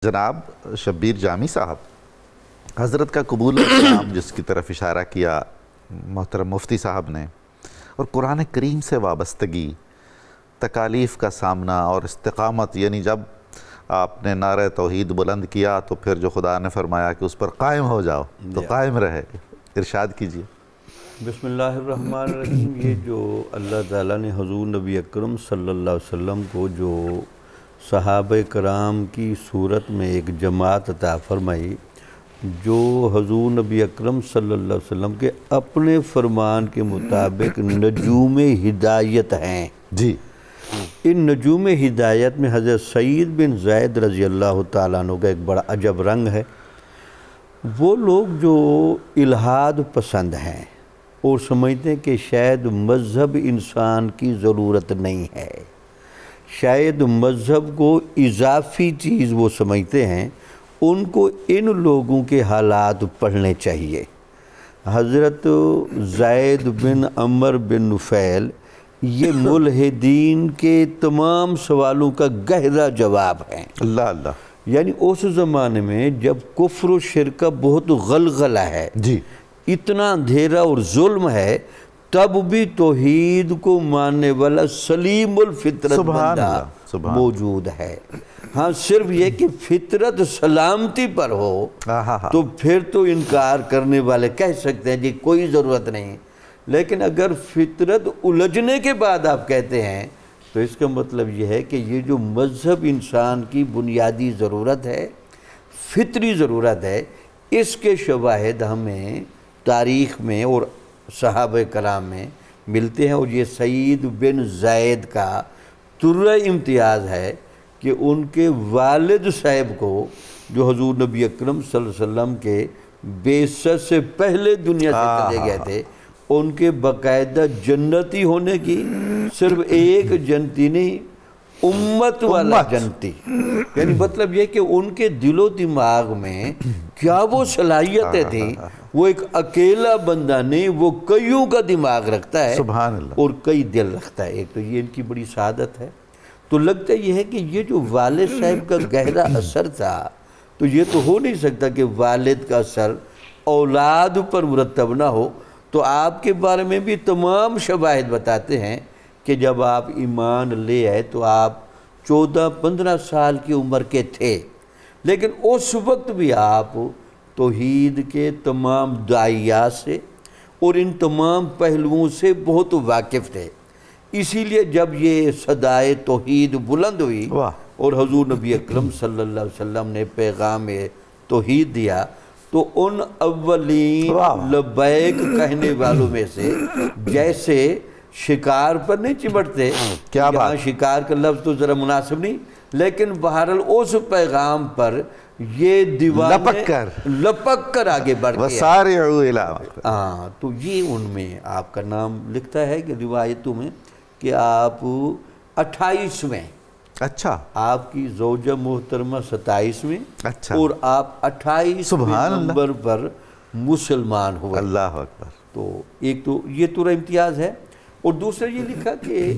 جناب شبیر جامی صاحب، حضرت کا قبول اسلام جس کی طرف اشارہ کیا محترم مفتی صاحب نے، اور قرآن کریم سے وابستگی، تکالیف کا سامنا اور استقامت، یعنی جب آپ نے نعرہ توحید بلند کیا تو پھر جو خدا نے فرمایا کہ اس پر قائم ہو جاؤ تو قائم رہے، ارشاد کیجئے۔ بسم اللہ الرحمن الرحیم۔ یہ جو اللہ تعالیٰ نے حضور نبی اکرم صلی اللہ علیہ وسلم کو جو صحابہ کرام کی صورت میں ایک جماعت عطا فرمائی، جو حضور نبی اکرم صلی اللہ علیہ وسلم کے اپنے فرمان کے مطابق نجوم ہدایت ہیں، جی، ان نجوم ہدایت میں حضرت سعید بن زید رضی اللہ تعالیٰ عنہ کا ایک بڑا عجب رنگ ہے۔ وہ لوگ جو الہاد پسند ہیں اور سمجھتے ہیں کہ شاید مذہب انسان کی ضرورت نہیں ہے، شاید مذہب کو اضافی چیز وہ سمجھتے ہیں، ان کو ان لوگوں کے حالات پڑھنے چاہیے۔ حضرت زید بن عمر بن نفیل یہ ملحدین کے تمام سوالوں کا گہرا جواب ہے۔ اللہ اللہ۔ یعنی اس زمانے میں جب کفر و شرک کا بہت غلغلہ ہے، جی، اتنا اندھیرا اور ظلم ہے، تب بھی توحید کو ماننے والا سلیم الفطرت بندہ موجود ہے۔ ہاں، صرف یہ کہ فطرت سلامتی پر ہو تو پھر تو انکار کرنے والے کہہ سکتے ہیں جی کوئی ضرورت نہیں، لیکن اگر فطرت الجھنے کے بعد آپ کہتے ہیں تو اس کا مطلب یہ ہے کہ یہ جو مذہب انسان کی بنیادی ضرورت ہے، فطری ضرورت ہے، اس کے شواہد ہمیں تاریخ میں اور صحابہ کرام میں ملتے ہیں۔ اور یہ سعید بن زید کا ترہ امتیاز ہے کہ ان کے والد صاحب کو، جو حضور نبی اکرم صلی اللہ علیہ وسلم کے بعثت سے پہلے دنیا سے چلے گئے تھے، ان کے باقاعدہ جنتی ہونے کی صرف ایک جنتی نہیں، امت والا جنتی، یعنی مطلب یہ کہ ان کے دل و دماغ میں کیا وہ صلاحیتیں تھیں۔ وہ ایک اکیلا بندہ نہیں، وہ کئیوں کا دماغ رکھتا ہے، سبحان اللہ، اور کئی دل رکھتا ہے۔ ایک تو یہ ان کی بڑی سعادت ہے۔ تو لگتا یہ ہے کہ یہ جو والد صاحب کا گہرا اثر تھا، تو یہ تو ہو نہیں سکتا کہ والد کا اثر اولاد پر مرتب نہ ہو۔ تو آپ کے بارے میں بھی تمام شواہد بتاتے ہیں کہ جب آپ ایمان لے آئے تو آپ 14-15 سال کی عمر کے تھے، لیکن اس وقت بھی آپ توحید کے تمام داعیات سے اور ان تمام پہلوؤں سے بہت واقف تھے۔ اسی لیے جب یہ صدائے توحید بلند ہوئی اور حضور نبی اکرم صلی اللہ علیہ وسلم نے پیغام توحید دیا، تو ان اولین لبیک کہنے والوں میں سے، جیسے شکار پر نہیں چمٹتے، یہاں شکار کا لفظ تو ذرا مناسب نہیں، لیکن بہرحال اس پیغام پر یہ دیوانے لپک کر آگے بڑھ گیا۔ تو یہ ان میں آپ کا نام لکھتا ہے کہ روایتوں میں کہ آپ 28ویں، اچھا، آپ کی زوجہ محترمہ 27ویں، اور آپ 28ویں نمبر پر مسلمان ہوئے۔ اللہ اکبر۔ تو ایک تو یہ ترہ امتیاز ہے، اور دوسرا یہ لکھا کہ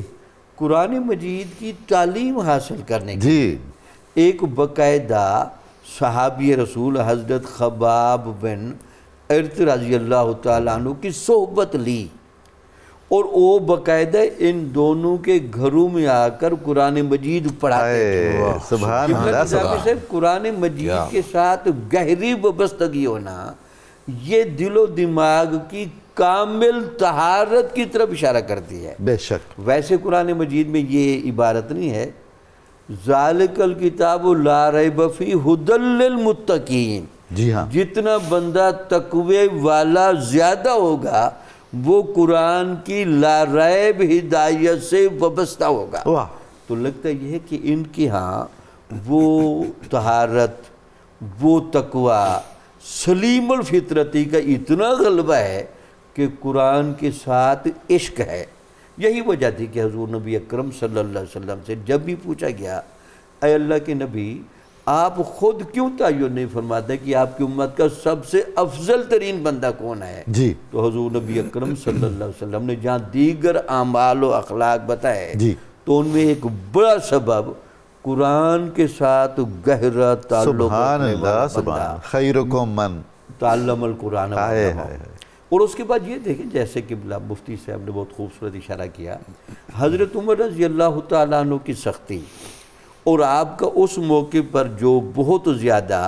قرآن مجید کی تعلیم حاصل کرنے کے لیے ایک باقاعدہ صحابی رسول حضرت خباب بن ارت رضی اللہ تعالیٰ عنہ کی صحبت لی، اور وہ باقاعدہ ان دونوں کے گھروں میں آ کر قرآن مجید پڑھاتے تھے۔ سبحان اللہ۔ قرآن مجید کے ساتھ گہری وابستگی ہونا یہ دل و دماغ کی کامل طہارت کی طرف اشارہ کرتی ہے۔ بے شک۔ ویسے قرآن مجید میں یہ عبارت نہیں ہے ذالک الکتاب لا ریب فیہ ھدی للمتقین، جی ہاں، جتنا بندہ تقوی والا زیادہ ہوگا وہ قرآن کی لا ریب ہدایت سے وابستہ ہوگا۔ تو لگتا یہ ہے کہ ان کی ہاں وہ طہارت، وہ تقوی، سلیم الفطرتی کا اتنا غلبہ ہے کہ قرآن کے ساتھ عشق ہے۔ یہی وجہ تھی کہ حضور نبی اکرم صلی اللہ علیہ وسلم سے جب بھی پوچھا گیا اے اللہ کے نبی، آپ خود کیوں تعین نہیں فرماتے کہ آپ کی امت کا سب سے افضل ترین بندہ کون ہے؟ جی، تو حضور نبی اکرم صلی اللہ علیہ وسلم نے جہاں دیگر اعمال و اخلاق بتائے، تو ان میں ایک بڑا سبب قرآن کے ساتھ گہرا تعلق سبحان رکھنے والا اللہ سبحان بندہ، اللہ، خیرکم من تعلم القرآن آئے وعلمہ۔ آئے آئے۔ اور اس کے بعد یہ دیکھیں، جیسے کہ مفتی صاحب نے بہت خوبصورت اشارہ کیا، حضرت عمر رضی اللہ تعالیٰ عنہ کی سختی اور آپ کا اس موقع پر جو بہت زیادہ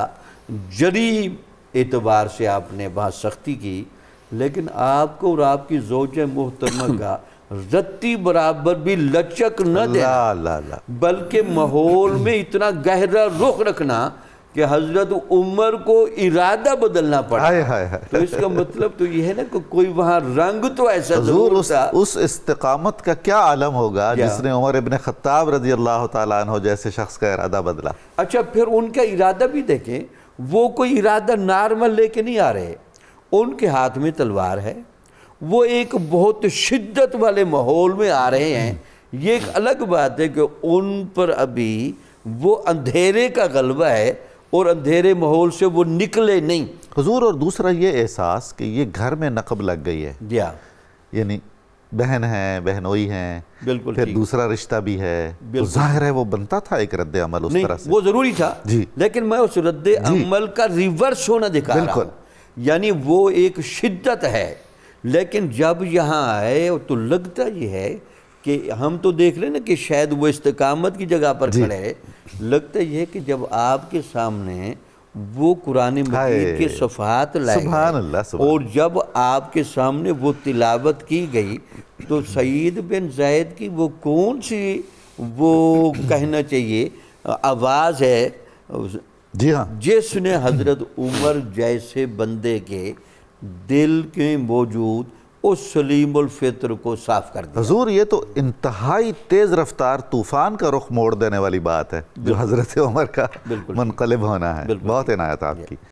جری اعتبار سے آپ نے وہاں سختی کی، لیکن آپ کو اور آپ کی زوجہ محترمہ کا رتی برابر بھی لچک نہ دینا، اللہ اللہ، بلکہ ماحول میں اتنا گہرا رخ رکھنا کہ حضرت عمر کو ارادہ بدلنا پڑا۔ آئے آئے آئے۔ تو اس کا مطلب تو یہ ہے نا کہ کوئی وہاں رنگ تو ایسا حضور ضرور تھا۔ اس استقامت کا کیا عالم ہوگا جس نے عمر ابن خطاب رضی اللہ تعالیٰ عنہ جیسے شخص کا ارادہ بدلا۔ اچھا پھر ان کا ارادہ بھی دیکھیں، وہ کوئی ارادہ نارمل لے کے نہیں آ رہے، ان کے ہاتھ میں تلوار ہے، وہ ایک بہت شدت والے ماحول میں آ رہے ہیں۔ یہ ایک الگ بات ہے کہ ان پر ابھی وہ اندھیرے کا غلبہ ہے اور اندھیرے ماحول سے وہ نکلے نہیں۔ حضور اور دوسرا یہ احساس کہ یہ گھر میں نقب لگ گئی ہے، یعنی بہن ہیں، بہنوئی ہیں، بالکل پھر دوسرا رشتہ بھی ہے، تو ظاہر ہے وہ بنتا تھا ایک رد عمل اس طرح سے، وہ ضروری تھا، جی، لیکن میں اس رد عمل کا ریورس ہونا دکھا رہا ہوں، یعنی وہ ایک شدت ہے، لیکن جب یہاں آئے تو لگتا یہ ہے کہ ہم تو دیکھ رہے ہیں نا کہ شاید وہ استقامت کی جگہ پر کھڑے ہیں، لگتا یہ ہے کہ جب آپ کے سامنے وہ قرآن مجید کے صفحات لائے گئے اور جب آپ کے سامنے وہ تلاوت کی گئی تو سعید بن زید کی وہ کون سی وہ کہنا چاہیے آواز ہے جی ہاں، جس نے حضرت عمر جیسے بندے کے دل کے موجود اس سلیم الفطر کو صاف کر دیا۔ حضور یہ تو انتہائی تیز رفتار طوفان کا رخ موڑ دینے والی بات ہے جو حضرت عمر کا منقلب ہونا ہے، بہت عنایت آپ کی۔